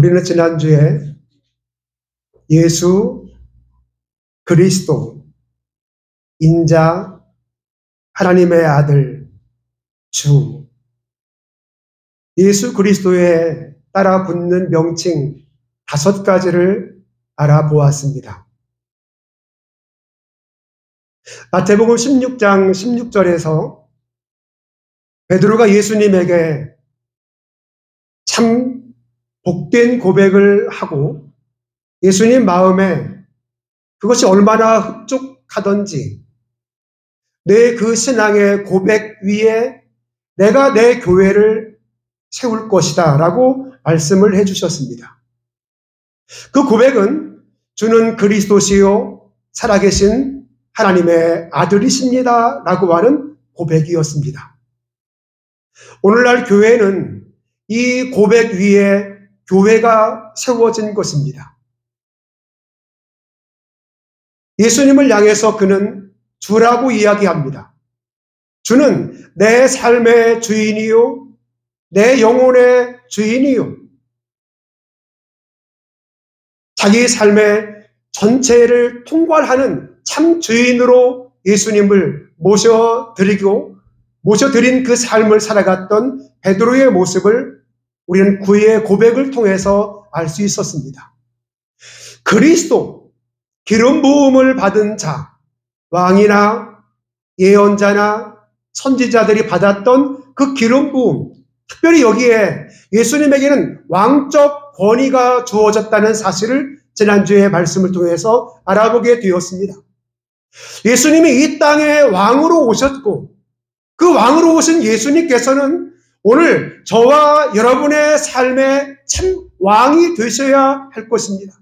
우리는 지난주에 예수 그리스도, 인자, 하나님의 아들, 주, 예수 그리스도에 따라 붙는 명칭 5가지를 알아보았습니다. 마태복음 16장 16절에서 베드로가 예수님에게 참 복된 고백을 하고 예수님 마음에 그것이 얼마나 흡족하던지 내 그 신앙의 고백 위에 내가 내 교회를 세울 것이다 라고 말씀을 해주셨습니다. 그 고백은 주는 그리스도시요 살아계신 하나님의 아들이십니다 라고 하는 고백이었습니다. 오늘날 교회는 이 고백 위에 교회가 세워진 것입니다. 예수님을 향해서 그는 주라고 이야기합니다. 주는 내 삶의 주인이요 내 영혼의 주인이요 자기 삶의 전체를 통괄하는 참 주인으로 예수님을 모셔드린 그 삶을 살아갔던 베드로의 모습을 우리는 그의 고백을 통해서 알 수 있었습니다. 그리스도, 기름 부음을 받은 자, 왕이나 예언자나 선지자들이 받았던 그 기름 부음, 특별히 여기에 예수님에게는 왕적 권위가 주어졌다는 사실을 지난주에 말씀을 통해서 알아보게 되었습니다. 예수님이 이 땅에 왕으로 오셨고 그 왕으로 오신 예수님께서는 오늘 저와 여러분의 삶의 참 왕이 되셔야 할 것입니다.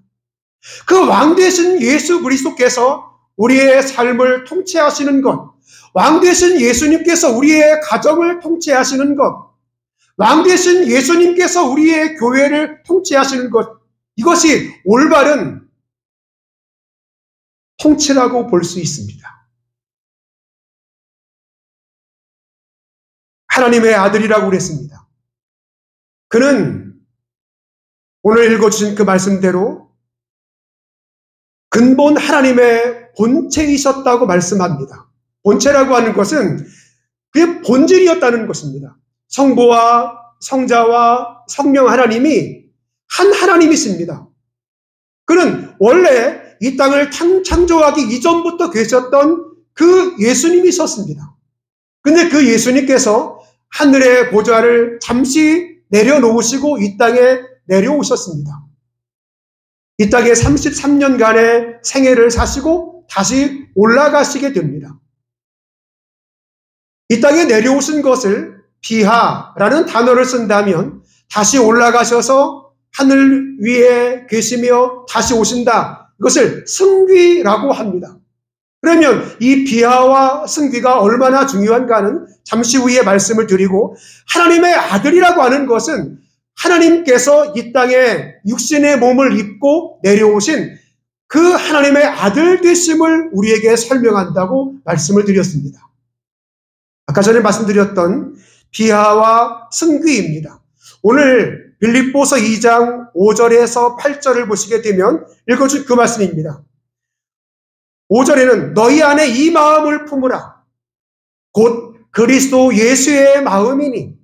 그 왕 되신 예수 그리스도께서 우리의 삶을 통치하시는 것, 왕 되신 예수님께서 우리의 가정을 통치하시는 것, 왕 되신 예수님께서 우리의 교회를 통치하시는 것, 이것이 올바른 통치라고 볼 수 있습니다. 하나님의 아들이라고 그랬습니다. 그는 오늘 읽어주신 그 말씀대로 근본 하나님의 본체이셨다고 말씀합니다. 본체라고 하는 것은 그의 본질이었다는 것입니다. 성부와 성자와 성령 하나님이 한 하나님이십니다. 그는 원래 이 땅을 창조하기 이전부터 계셨던 그 예수님이셨습니다. 근데 그 예수님께서 하늘의 보좌를 잠시 내려놓으시고 이 땅에 내려오셨습니다. 이 땅에 33년간의 생애를 사시고 다시 올라가시게 됩니다. 이 땅에 내려오신 것을 비하라는 단어를 쓴다면 다시 올라가셔서 하늘 위에 계시며 다시 오신다. 이것을 승귀라고 합니다. 그러면 이 비하와 승귀가 얼마나 중요한가는 잠시 후에 말씀을 드리고, 하나님의 아들이라고 하는 것은 하나님께서 이 땅에 육신의 몸을 입고 내려오신 그 하나님의 아들 되심을 우리에게 설명한다고 말씀을 드렸습니다. 아까 전에 말씀드렸던 비하와 승귀입니다. 오늘 빌립보서 2장 5절에서 8절을 보시게 되면 읽어준 그 말씀입니다. 5절에는 너희 안에 이 마음을 품으라. 곧 그리스도 예수의 마음이니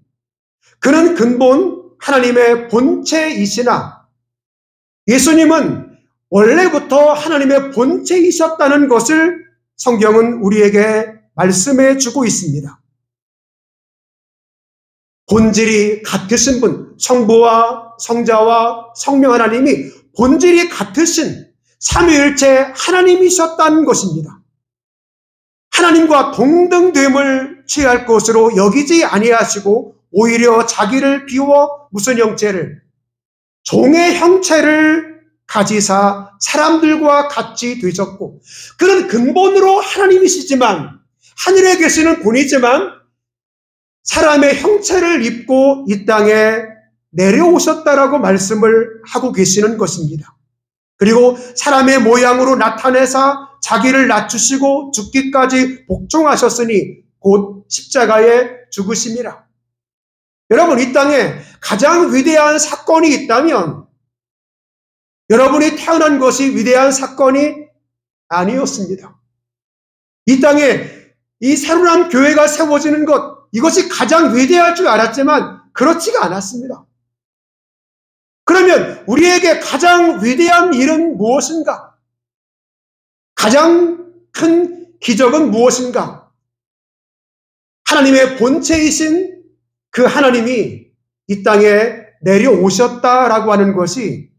그는 근본 하나님의 본체이시나, 예수님은 원래부터 하나님의 본체이셨다는 것을 성경은 우리에게 말씀해 주고 있습니다. 본질이 같으신 분, 성부와 성자와 성령 하나님이 본질이 같으신 삼위일체 하나님이셨다는 것입니다. 하나님과 동등됨을 취할 것으로 여기지 아니하시고 오히려 자기를 비워 무슨 형체를, 종의 형체를 가지사 사람들과 같이 되셨고, 그는 근본으로 하나님이시지만, 하늘에 계시는 분이지만 사람의 형체를 입고 이 땅에 내려오셨다라고 말씀을 하고 계시는 것입니다. 그리고 사람의 모양으로 나타내사 자기를 낮추시고 죽기까지 복종하셨으니 곧 십자가에 죽으심이라. 여러분, 이 땅에 가장 위대한 사건이 있다면 여러분이 태어난 것이 위대한 사건이 아니었습니다. 이 땅에 이 새로운 교회가 세워지는 것, 이것이 가장 위대할 줄 알았지만 그렇지가 않았습니다. 그러면 우리에게 가장 위대한 일은 무엇인가? 가장 큰 기적은 무엇인가? 하나님의 본체이신 그 하나님이 이 땅에 내려오셨다라고 하는 것이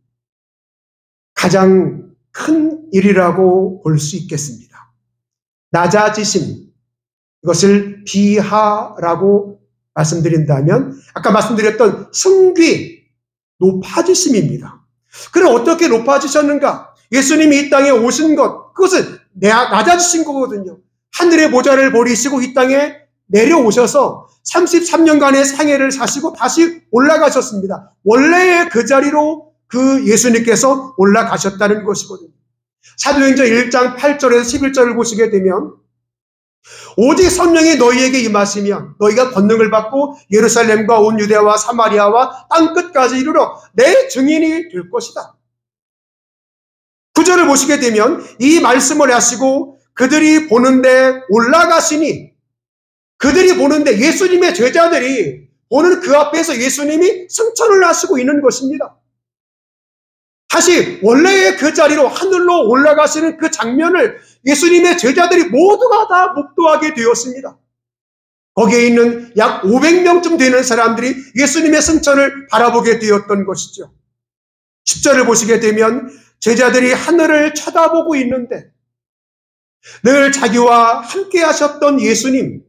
가장 큰 일이라고 볼 수 있겠습니다. 낮아지심, 이것을 비하라고 말씀드린다면 아까 말씀드렸던 승귀, 높아지심입니다. 그럼 어떻게 높아지셨는가? 예수님이 이 땅에 오신 것, 그것은 낮아지신 거거든요. 하늘의 보좌를 버리시고 이 땅에 내려오셔서 33년간의 생애를 사시고 다시 올라가셨습니다. 원래의 그 자리로 그 예수님께서 올라가셨다는 것이거든요. 사도행전 1장 8절에서 11절을 보시게 되면 오직 성령이 너희에게 임하시면 너희가 권능을 받고 예루살렘과 온 유대와 사마리아와 땅끝까지 이르러 내 증인이 될 것이다. 9절을 보시게 되면 이 말씀을 하시고 그들이 보는데 올라가시니, 그들이 보는데 예수님의 제자들이 보는 그 앞에서 예수님이 승천을 하시고 있는 것입니다. 다시 원래의 그 자리로 하늘로 올라가시는 그 장면을 예수님의 제자들이 모두가 다 목도하게 되었습니다. 거기에 있는 약 500명쯤 되는 사람들이 예수님의 승천을 바라보게 되었던 것이죠. 10절을 보시게 되면 제자들이 하늘을 쳐다보고 있는데 늘 자기와 함께 하셨던 예수님,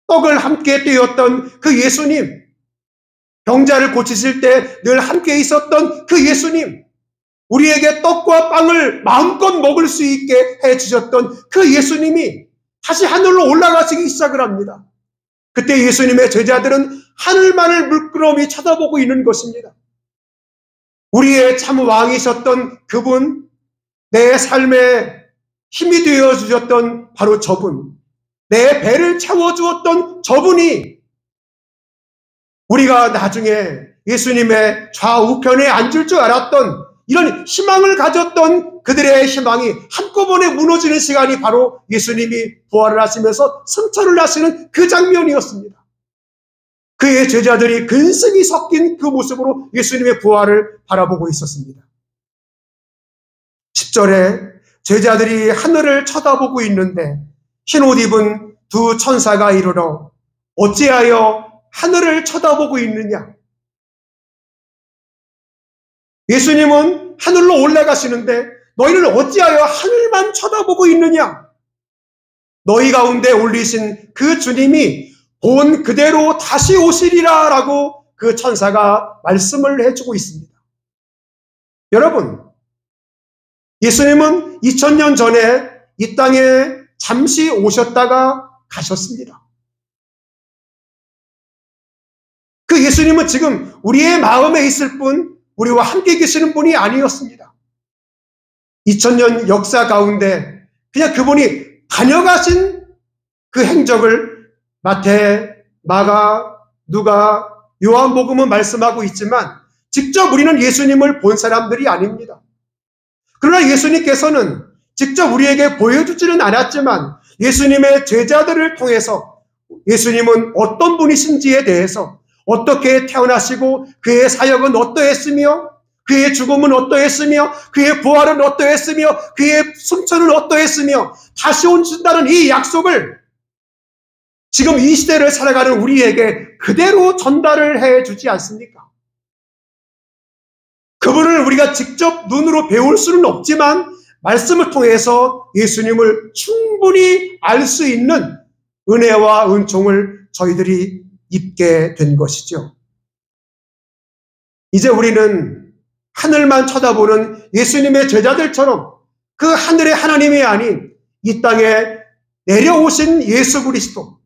떡을 함께 떼었던 그 예수님, 병자를 고치실 때 늘 함께 있었던 그 예수님, 우리에게 떡과 빵을 마음껏 먹을 수 있게 해주셨던 그 예수님이 다시 하늘로 올라가시기 시작을 합니다. 그때 예수님의 제자들은 하늘만을 물끄러미 쳐다보고 있는 것입니다. 우리의 참 왕이셨던 그분, 내 삶에 힘이 되어주셨던 바로 저분, 내 배를 채워주었던 저분이 우리가 나중에 예수님의 좌우편에 앉을 줄 알았던 이런 희망을 가졌던 그들의 희망이 한꺼번에 무너지는 시간이 바로 예수님이 부활을 하시면서 승천을 하시는 그 장면이었습니다. 그의 제자들이 근심이 섞인 그 모습으로 예수님의 부활을 바라보고 있었습니다. 10절에 제자들이 하늘을 쳐다보고 있는데 흰옷 입은 두 천사가 이르러 어찌하여 하늘을 쳐다보고 있느냐? 예수님은 하늘로 올라가시는데 너희는 어찌하여 하늘만 쳐다보고 있느냐? 너희 가운데 올리신 그 주님이 본 그대로 다시 오시리라 라고 그 천사가 말씀을 해주고 있습니다. 여러분, 예수님은 2000년 전에 이 땅에 잠시 오셨다가 가셨습니다. 그 예수님은 지금 우리의 마음에 있을 뿐 우리와 함께 계시는 분이 아니었습니다. 2000년 역사 가운데 그냥 그분이 다녀가신 그 행적을 마태, 마가, 누가, 요한복음은 말씀하고 있지만 직접 우리는 예수님을 본 사람들이 아닙니다. 그러나 예수님께서는 직접 우리에게 보여주지는 않았지만 예수님의 제자들을 통해서 예수님은 어떤 분이신지에 대해서 어떻게 태어나시고 그의 사역은 어떠했으며 그의 죽음은 어떠했으며 그의 부활은 어떠했으며 그의 승천은 어떠했으며 다시 오신다는 이 약속을 지금 이 시대를 살아가는 우리에게 그대로 전달을 해주지 않습니까? 그분을 우리가 직접 눈으로 배울 수는 없지만 말씀을 통해서 예수님을 충분히 알 수 있는 은혜와 은총을 저희들이 입게 된 것이죠. 이제 우리는 하늘만 쳐다보는 예수님의 제자들처럼 그 하늘의 하나님이 아닌 이 땅에 내려오신 예수 그리스도,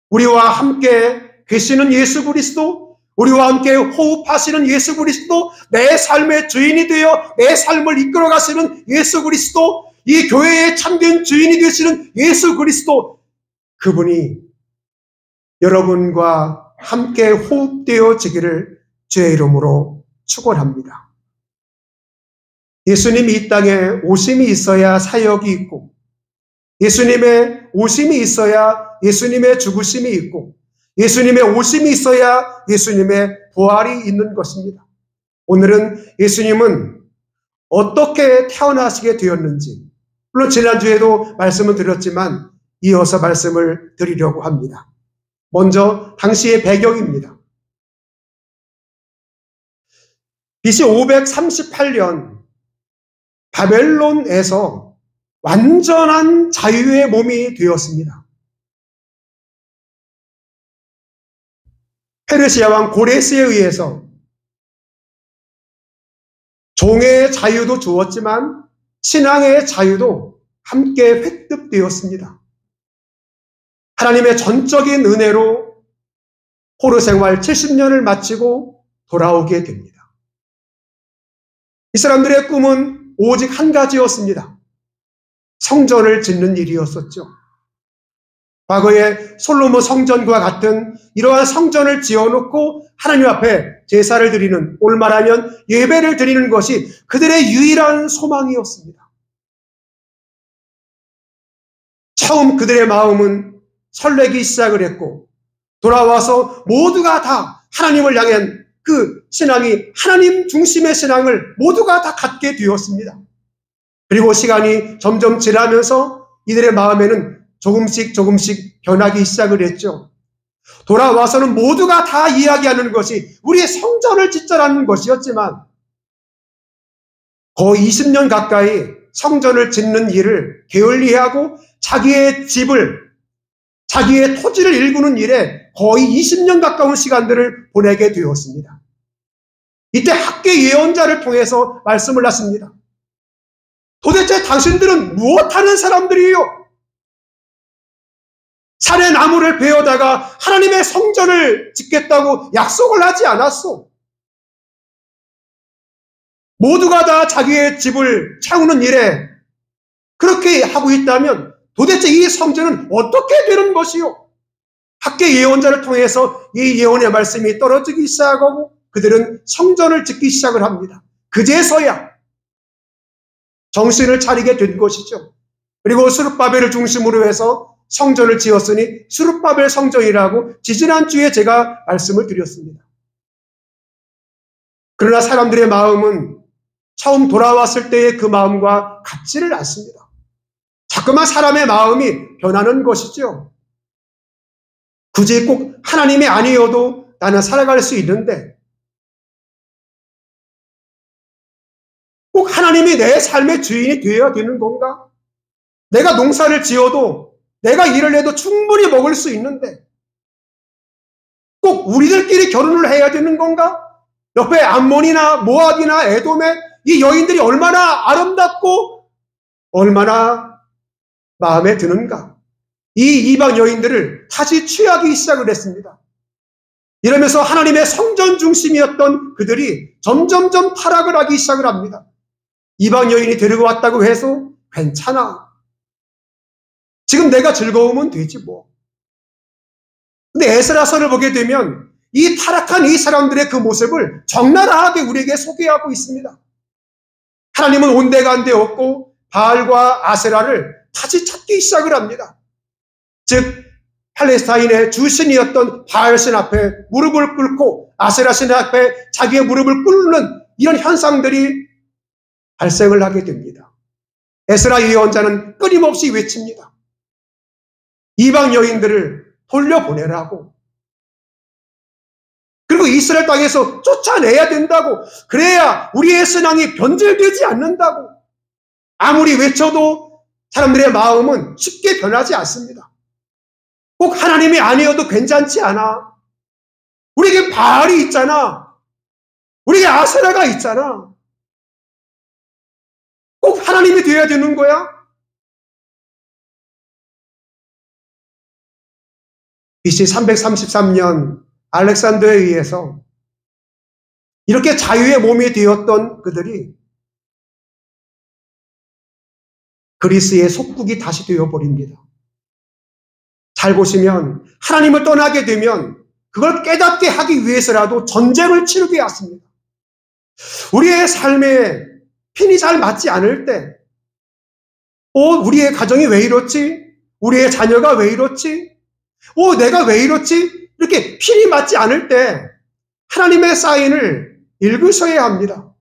우리와 함께 계시는 예수 그리스도, 우리와 함께 호흡하시는 예수 그리스도, 내 삶의 주인이 되어 내 삶을 이끌어 가시는 예수 그리스도, 이 교회의 참된 주인이 되시는 예수 그리스도, 그분이 여러분과 함께 호흡되어지기를 주의 이름으로 축원합니다. 예수님이 이 땅에 오심이 있어야 사역이 있고, 예수님의 오심이 있어야 예수님의 죽으심이 있고, 예수님의 오심이 있어야 예수님의 부활이 있는 것입니다. 오늘은 예수님은 어떻게 태어나시게 되었는지, 물론 지난주에도 말씀을 드렸지만 이어서 말씀을 드리려고 합니다. 먼저 당시의 배경입니다. BC 538년 바벨론에서 완전한 자유의 몸이 되었습니다. 페르시아 왕 고레스에 의해서 종의 자유도 주었지만 신앙의 자유도 함께 획득되었습니다. 하나님의 전적인 은혜로 포로 생활 70년을 마치고 돌아오게 됩니다. 이 사람들의 꿈은 오직 한 가지였습니다. 성전을 짓는 일이었었죠. 과거에 솔로몬 성전과 같은 이러한 성전을 지어놓고 하나님 앞에 제사를 드리는, 오늘 말하면 예배를 드리는 것이 그들의 유일한 소망이었습니다. 처음 그들의 마음은 설레기 시작을 했고, 돌아와서 모두가 다 하나님을 향한 그 신앙이 하나님 중심의 신앙을 모두가 다 갖게 되었습니다. 그리고 시간이 점점 지나면서 이들의 마음에는 조금씩 변하기 시작을 했죠. 돌아와서는 모두가 다 이야기하는 것이 우리의 성전을 짓자라는 것이었지만, 거의 20년 가까이 성전을 짓는 일을 게을리하고 자기의 집을, 자기의 토지를 일구는 일에 거의 20년 가까운 시간들을 보내게 되었습니다. 이때 학계 예언자를 통해서 말씀을 하십니다. 도대체 당신들은 무엇하는 사람들이에요? 산의 나무를 베어다가 하나님의 성전을 짓겠다고 약속을 하지 않았소. 모두가 다 자기의 집을 채우는 일에 그렇게 하고 있다면 도대체 이 성전은 어떻게 되는 것이요? 학계 예언자를 통해서 이 예언의 말씀이 떨어지기 시작하고 그들은 성전을 짓기 시작을 합니다. 그제서야 정신을 차리게 된 것이죠. 그리고 스룹바벨을 중심으로 해서 성전을 지었으니 스룹바벨 성전이라고 지지난주에 제가 말씀을 드렸습니다. 그러나 사람들의 마음은 처음 돌아왔을 때의 그 마음과 같지를 않습니다. 자꾸만 사람의 마음이 변하는 것이죠. 굳이 꼭 하나님이 아니어도 나는 살아갈 수 있는데, 꼭 하나님이 내 삶의 주인이 되어야 되는 건가? 내가 농사를 지어도, 내가 일을 해도 충분히 먹을 수 있는데 꼭 우리들끼리 결혼을 해야 되는 건가? 옆에 암몬이나 모압이나 에돔의 이 여인들이 얼마나 아름답고 얼마나 마음에 드는가? 이 이방 여인들을 다시 취하기 시작을 했습니다. 이러면서 하나님의 성전 중심이었던 그들이 점점점 타락을 하기 시작을 합니다. 이방 여인이 데리고 왔다고 해서 괜찮아. 지금 내가 즐거우면 되지 뭐. 근데 에스라서를 보게 되면 이 타락한 이 사람들의 그 모습을 적나라하게 우리에게 소개하고 있습니다. 하나님은 온데간데 없고 바알과 아세라를 다시 찾기 시작을 합니다. 즉 팔레스타인의 주신이었던 바알신 앞에 무릎을 꿇고 아세라신 앞에 자기의 무릎을 꿇는 이런 현상들이 발생을 하게 됩니다. 에스라 예언자는 끊임없이 외칩니다. 이방 여인들을 돌려보내라고. 그리고 이스라엘 땅에서 쫓아내야 된다고. 그래야 우리의 신앙이 변질되지 않는다고. 아무리 외쳐도 사람들의 마음은 쉽게 변하지 않습니다. 꼭 하나님이 아니어도 괜찮지 않아. 우리에게 바알이 있잖아. 우리에게 아세라가 있잖아. 꼭 하나님이 되어야 되는 거야? BC 333년 알렉산더에 의해서 이렇게 자유의 몸이 되었던 그들이 그리스의 속국이 다시 되어버립니다. 잘 보시면 하나님을 떠나게 되면 그걸 깨닫게 하기 위해서라도 전쟁을 치르게 했습니다. 우리의 삶에 핀이 잘 맞지 않을 때, 우리의 가정이 왜 이렇지? 우리의 자녀가 왜 이렇지? 내가 왜 이렇지? 이렇게 핀이 맞지 않을 때 하나님의 사인을 읽으셔야 합니다.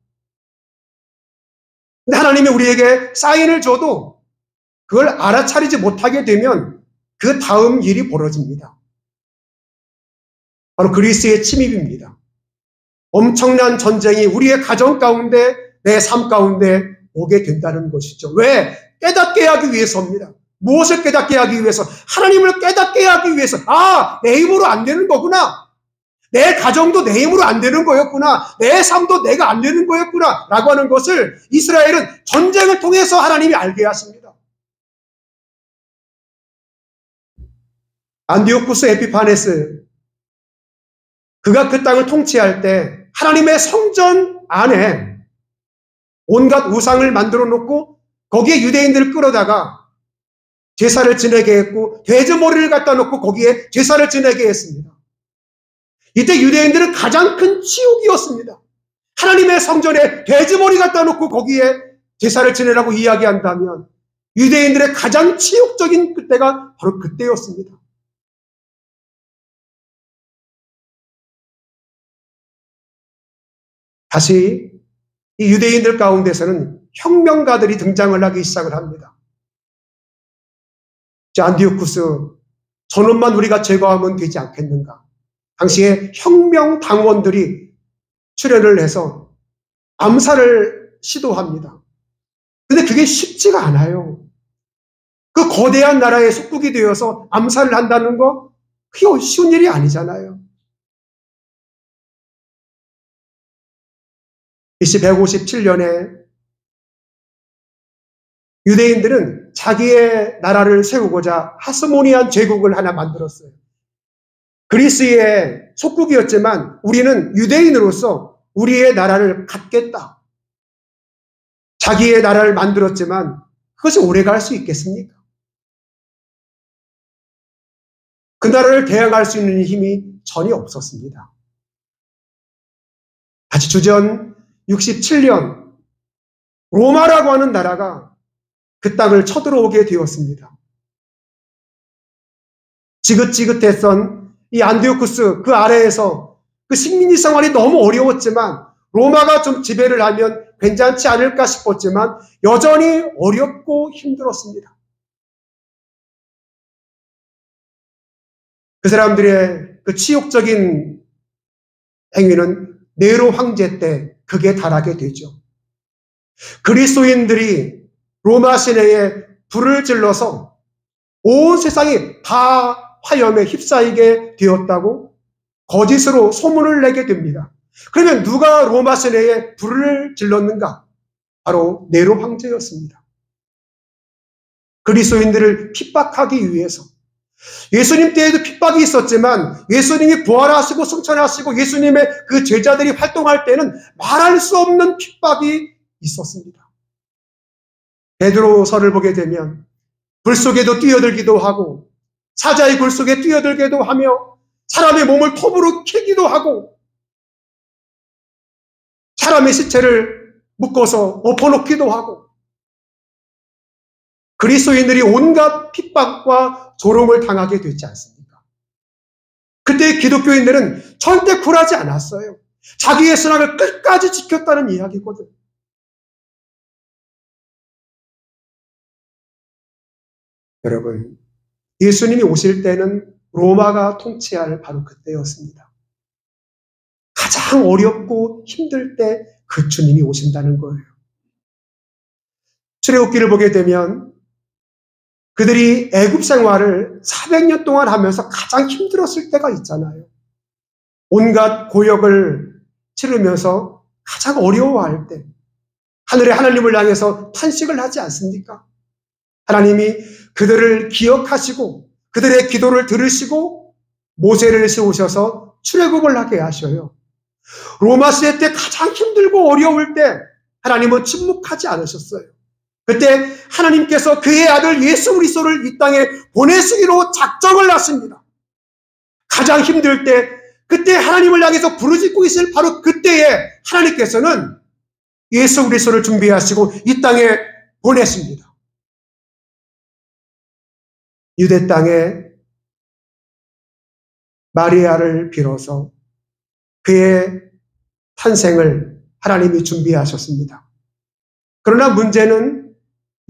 근데 하나님이 우리에게 사인을 줘도 그걸 알아차리지 못하게 되면 그 다음 일이 벌어집니다. 바로 그리스의 침입입니다. 엄청난 전쟁이 우리의 가정 가운데, 내 삶 가운데 오게 된다는 것이죠. 왜? 깨닫게 하기 위해서입니다. 무엇을 깨닫게 하기 위해서? 하나님을 깨닫게 하기 위해서. 내 힘으로 안 되는 거구나. 내 가정도 내 힘으로 안 되는 거였구나. 내 삶도 내가 안 되는 거였구나. 라고 하는 것을 이스라엘은 전쟁을 통해서 하나님이 알게 하십니다. 안디오쿠스 에피파네스, 그가 그 땅을 통치할 때 하나님의 성전 안에 온갖 우상을 만들어 놓고 거기에 유대인들을 끌어다가 제사를 지내게 했고, 돼지머리를 갖다 놓고 거기에 제사를 지내게 했습니다. 이때 유대인들은 가장 큰 치욕이었습니다. 하나님의 성전에 돼지머리 갖다 놓고 거기에 제사를 지내라고 이야기한다면 유대인들의 가장 치욕적인 그때가 바로 그때였습니다. 다시 이 유대인들 가운데서는 혁명가들이 등장을 하기 시작을 합니다. 안디오쿠스, 저놈만 우리가 제거하면 되지 않겠는가? 당시에 혁명 당원들이 출현을 해서 암살을 시도합니다. 근데 그게 쉽지가 않아요. 그 거대한 나라의 속국이 되어서 암살을 한다는 거 그게 쉬운 일이 아니잖아요. BC 157년에 유대인들은 자기의 나라를 세우고자 하스모니안 제국을 하나 만들었어요. 그리스의 속국이었지만 우리는 유대인으로서 우리의 나라를 갖겠다. 자기의 나라를 만들었지만 그것이 오래갈 수 있겠습니까? 그 나라를 대항할 수 있는 힘이 전혀 없었습니다. 다시 주전 67년 로마라고 하는 나라가 그 땅을 쳐들어오게 되었습니다. 지긋지긋했던 이 안디오쿠스 그 아래에서 그 식민지 생활이 너무 어려웠지만 로마가 좀 지배를 하면 괜찮지 않을까 싶었지만 여전히 어렵고 힘들었습니다. 그 사람들의 그 치욕적인 행위는 네로 황제 때 극에 달하게 되죠. 그리스도인들이 로마 시내에 불을 질러서 온 세상이 다 화염에 휩싸이게 되었다고 거짓으로 소문을 내게 됩니다. 그러면 누가 로마 시내에 불을 질렀는가? 바로 네로 황제였습니다. 그리스도인들을 핍박하기 위해서. 예수님 때에도 핍박이 있었지만 예수님이 부활하시고 승천하시고 예수님의 그 제자들이 활동할 때는 말할 수 없는 핍박이 있었습니다. 베드로서를 보게 되면 불 속에도 뛰어들기도 하고 사자의 굴 속에 뛰어들기도 하며 사람의 몸을 톱으로 캐기도 하고 사람의 시체를 묶어서 엎어놓기도 하고 그리스도인들이 온갖 핍박과 조롱을 당하게 되지 않습니까? 그때 기독교인들은 절대 굴하지 않았어요. 자기의 신앙을 끝까지 지켰다는 이야기거든. 여러분, 예수님이 오실 때는 로마가 통치할 바로 그때였습니다. 가장 어렵고 힘들 때 그 주님이 오신다는 거예요. 출애굽기를 보게 되면 그들이 애굽 생활을 400년 동안 하면서 가장 힘들었을 때가 있잖아요. 온갖 고역을 치르면서 가장 어려워할 때 하늘의 하나님을 향해서 탄식을 하지 않습니까? 하나님이 그들을 기억하시고 그들의 기도를 들으시고 모세를 세우셔서 출애굽을 하게 하셔요. 로마 시대 때 가장 힘들고 어려울 때 하나님은 침묵하지 않으셨어요. 그때 하나님께서 그의 아들 예수 그리스도를 이 땅에 보내시기로 작정을 하십니다. 가장 힘들 때 그때 하나님을 향해서 부르짖고 있을 바로 그때에 하나님께서는 예수 그리스도를 준비하시고 이 땅에 보냈습니다. 유대 땅에 마리아를 빌어서 그의 탄생을 하나님이 준비하셨습니다. 그러나 문제는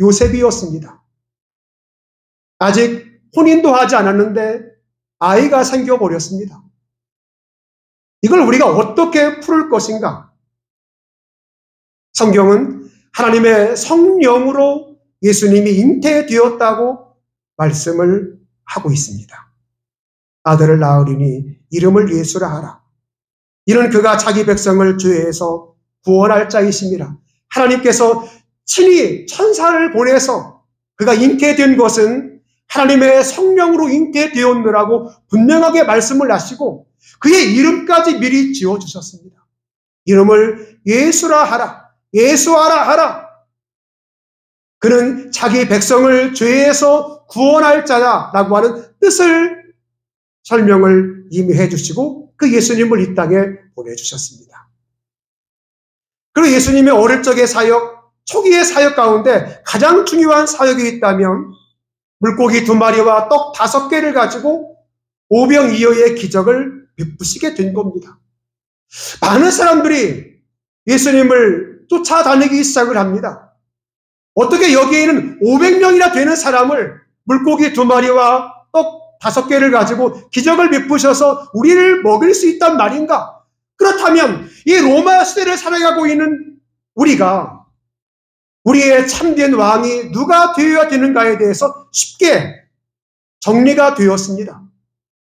요셉이었습니다. 아직 혼인도 하지 않았는데 아이가 생겨버렸습니다. 이걸 우리가 어떻게 풀을 것인가? 성경은 하나님의 성령으로 예수님이 잉태되었다고 말씀을 하고 있습니다. 아들을 낳으리니 이름을 예수라 하라. 이는 그가 자기 백성을 죄에서 구원할 자이심이라. 하나님께서 친히 천사를 보내서 그가 잉태된 것은 하나님의 성령으로 잉태되었느라고 분명하게 말씀을 하시고 그의 이름까지 미리 지어주셨습니다. 이름을 예수라 하라. 예수하라 하라. 그는 자기 백성을 죄에서 구원할 자다라고 하는 뜻을 설명을 이미 해주시고 그 예수님을 이 땅에 보내주셨습니다. 그리고 예수님의 어릴 적의 사역, 초기의 사역 가운데 가장 중요한 사역이 있다면 물고기 2마리와 떡 5개를 가지고 오병이어의 기적을 베푸시게 된 겁니다. 많은 사람들이 예수님을 쫓아다니기 시작을 합니다. 어떻게 여기에는 500명이나 되는 사람을 물고기 2마리와 떡 5개를 가지고 기적을 베푸셔서 우리를 먹일 수 있단 말인가? 그렇다면 이 로마 시대를 살아가고 있는 우리가 우리의 참된 왕이 누가 되어야 되는가에 대해서 쉽게 정리가 되었습니다.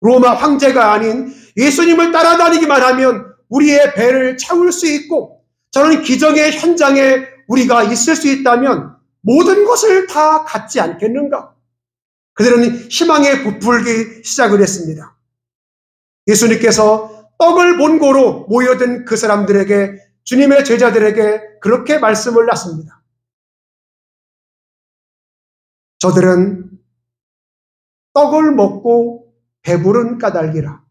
로마 황제가 아닌 예수님을 따라다니기만 하면 우리의 배를 채울 수 있고 저는 기적의 현장에 우리가 있을 수 있다면 모든 것을 다 갖지 않겠는가? 그들은 희망에 부풀기 시작을 했습니다. 예수님께서 떡을 본고로 모여든 그 사람들에게, 주님의 제자들에게 그렇게 말씀을 하십니다. 저들은 떡을 먹고 배부른 까닭이라.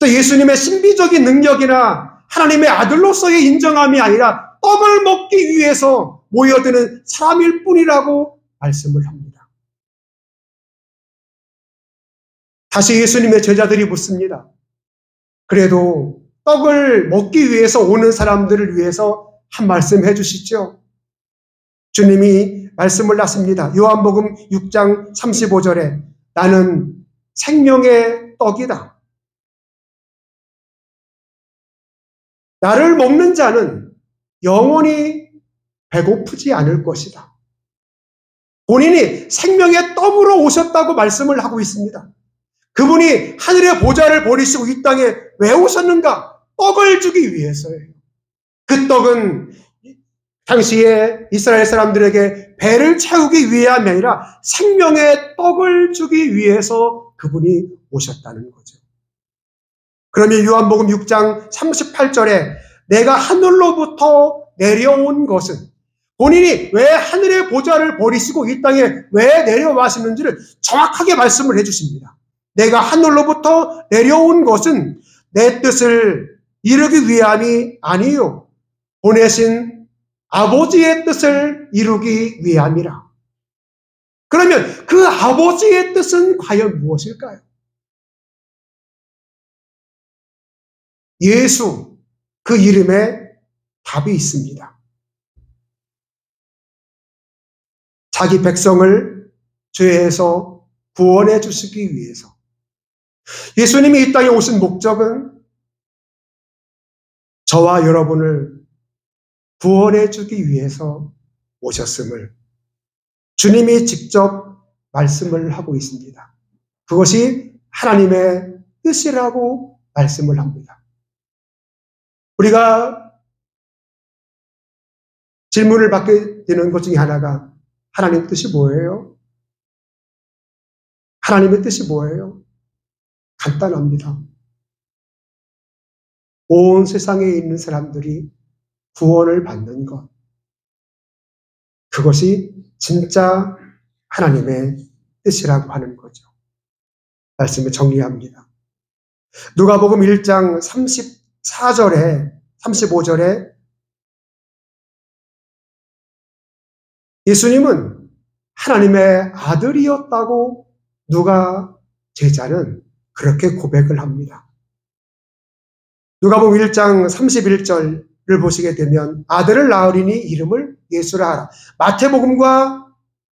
또 예수님의 신비적인 능력이나 하나님의 아들로서의 인정함이 아니라 떡을 먹기 위해서 모여드는 사람일 뿐이라고 말씀을 합니다. 다시 예수님의 제자들이 묻습니다. 그래도 떡을 먹기 위해서 오는 사람들을 위해서 한 말씀 해주시죠. 주님이 말씀을 하십니다. 요한복음 6장 35절에 나는 생명의 떡이다. 나를 먹는 자는 영원히 배고프지 않을 것이다. 본인이 생명의 떡으로 오셨다고 말씀을 하고 있습니다. 그분이 하늘의 보좌를 버리시고 이 땅에 왜 오셨는가? 떡을 주기 위해서예요. 그 떡은 당시에 이스라엘 사람들에게 배를 채우기 위함이 아니라 생명의 떡을 주기 위해서 그분이 오셨다는 거죠. 그러면 요한복음 6장 38절에 내가 하늘로부터 내려온 것은, 본인이 왜 하늘의 보좌를 버리시고 이 땅에 왜 내려와시는지를 정확하게 말씀을 해주십니다. 내가 하늘로부터 내려온 것은 내 뜻을 이루기 위함이 아니요 보내신 아버지의 뜻을 이루기 위함이라. 그러면 그 아버지의 뜻은 과연 무엇일까요? 예수, 그 이름에 답이 있습니다. 자기 백성을 죄에서 구원해 주시기 위해서. 예수님이 이 땅에 오신 목적은 저와 여러분을 구원해 주기 위해서 오셨음을 주님이 직접 말씀을 하고 있습니다. 그것이 하나님의 뜻이라고 말씀을 합니다. 우리가 질문을 받게 되는 것 중에 하나가 하나님 뜻이 뭐예요? 하나님의 뜻이 뭐예요? 간단합니다. 온 세상에 있는 사람들이 구원을 받는 것. 그것이 진짜 하나님의 뜻이라고 하는 거죠. 말씀을 정리합니다. 누가복음 1장 34절에 35절에 예수님은 하나님의 아들이었다고 누가 제자는 그렇게 고백을 합니다. 누가복음 1장 31절을 보시게 되면 아들을 낳으리니 이름을 예수라 하라. 마태복음과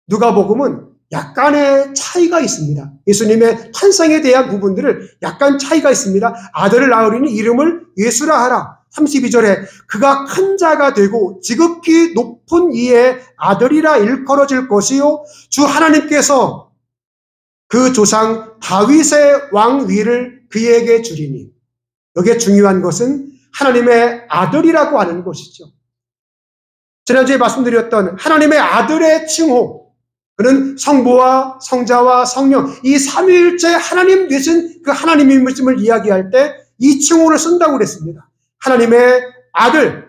누가복음은 약간의 차이가 있습니다. 예수님의 탄생에 대한 부분들을 약간 차이가 있습니다. 아들을 낳으리니 이름을 예수라 하라. 32절에 그가 큰 자가 되고 지극히 높은 이의 아들이라 일컬어질 것이요 주 하나님께서 그 조상 다윗의 왕위를 그에게 주리니. 여기에 중요한 것은 하나님의 아들이라고 하는 것이죠. 지난주에 말씀드렸던 하나님의 아들의 칭호, 그는 성부와 성자와 성령, 이 삼위일체 하나님 되신 그 하나님임을 이야기할 때 이 칭호를 쓴다고 그랬습니다. 하나님의 아들.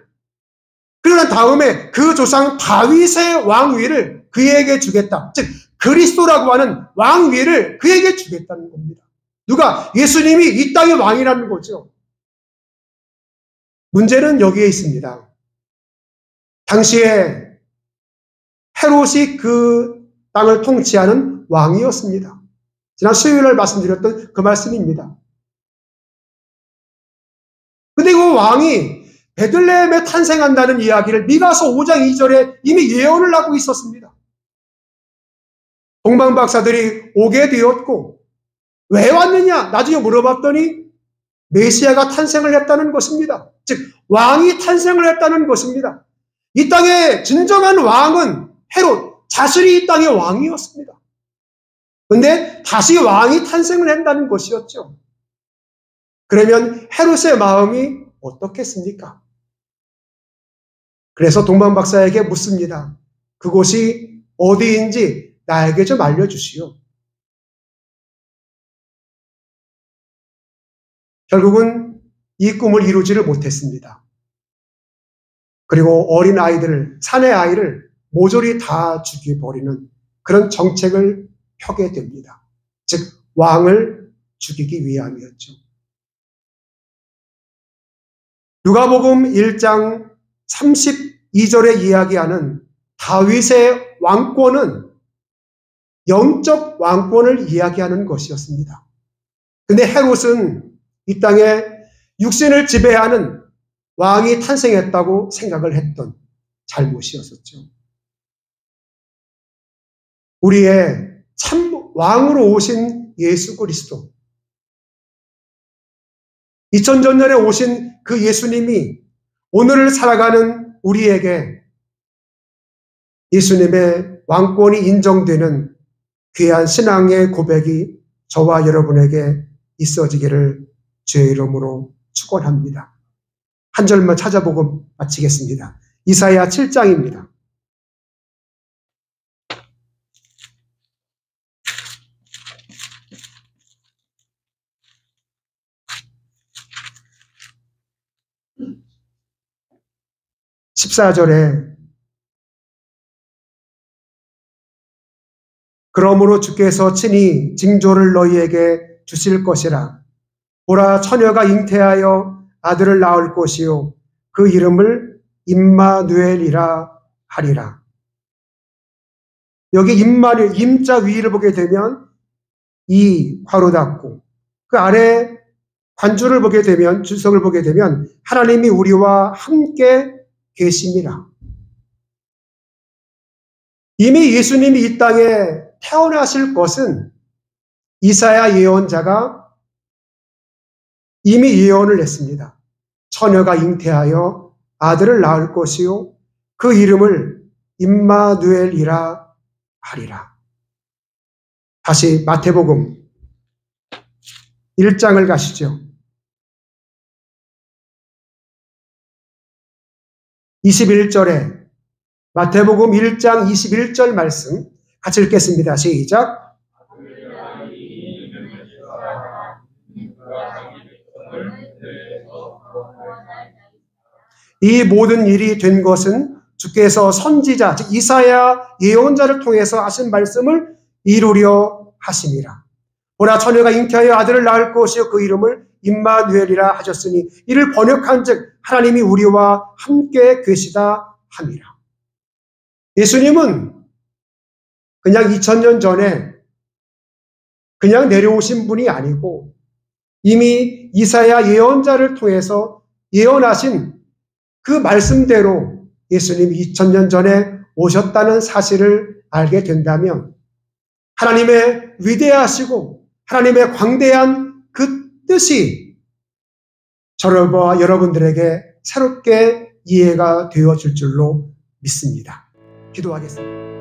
그러는 다음에 그 조상 다윗의 왕위를 그에게 주겠다. 즉 그리스도라고 하는 왕위를 그에게 주겠다는 겁니다. 누가? 예수님이 이 땅의 왕이라는 거죠. 문제는 여기에 있습니다. 당시에 헤롯이 그 땅을 통치하는 왕이었습니다. 지난 수요일날 말씀드렸던 그 말씀입니다. 근데 그 왕이 베들레헴에 탄생한다는 이야기를 미가서 5장 2절에 이미 예언을 하고 있었습니다. 동방박사들이 오게 되었고 왜 왔느냐? 나중에 물어봤더니 메시아가 탄생을 했다는 것입니다. 즉 왕이 탄생을 했다는 것입니다. 이 땅의 진정한 왕은 헤롯 자신이 이 땅의 왕이었습니다. 그런데 다시 왕이 탄생을 한다는 것이었죠. 그러면 헤롯의 마음이 어떻겠습니까? 그래서 동방박사에게 묻습니다. 그곳이 어디인지 나에게 좀 알려주시오. 결국은 이 꿈을 이루지를 못했습니다. 그리고 어린 아이들을, 사내 아이를 모조리 다 죽여버리는 그런 정책을 펴게 됩니다. 즉 왕을 죽이기 위함이었죠. 누가복음 1장 32절에 이야기하는 다윗의 왕권은 영적 왕권을 이야기하는 것이었습니다. 근데 헤롯은 이 땅에 육신을 지배하는 왕이 탄생했다고 생각을 했던 잘못이었었죠. 우리의 참 왕으로 오신 예수 그리스도, 2000년전에 오신 그 예수님이 오늘을 살아가는 우리에게 예수님의 왕권이 인정되는 귀한 신앙의 고백이 저와 여러분에게 있어지기를 주의 이름으로 축원합니다. 한 절만 찾아보고 마치겠습니다. 이사야 7장입니다. (14절에) 그러므로 주께서 친히 징조를 너희에게 주실 것이라. 보라, 처녀가 잉태하여 아들을 낳을 것이요 그 이름을 임마누엘이라 하리라. 여기 임마누엘, 임자 위를 보게 되면 이 괄호 닫고 그 아래 관주를 보게 되면, 주석을 보게 되면 하나님이 우리와 함께 계심이라. 이미 예수님이 이 땅에 태어나실 것은 이사야 예언자가 이미 예언을 했습니다. 처녀가 잉태하여 아들을 낳을 것이요 그 이름을 임마누엘이라 하리라. 다시 마태복음 1장을 가시죠. 21절에 마태복음 1장 21절 말씀 같이 읽겠습니다. 시작. 이 모든 일이 된 것은 주께서 선지자 즉 이사야 예언자를 통해서 하신 말씀을 이루려 하심이라. 보라, 처녀가 잉태하여 아들을 낳을 것이요 그 이름을 임마누엘이라 하셨으니 이를 번역한즉 하나님이 우리와 함께 계시다 함이라. 예수님은 그냥 2000년 전에 그냥 내려오신 분이 아니고 이미 이사야 예언자를 통해서 예언하신 그 말씀대로 예수님이 2000년 전에 오셨다는 사실을 알게 된다면 하나님의 위대하시고 하나님의 광대한 그 뜻이 저와 여러분들에게 새롭게 이해가 되어질 줄로 믿습니다. 기도하겠습니다.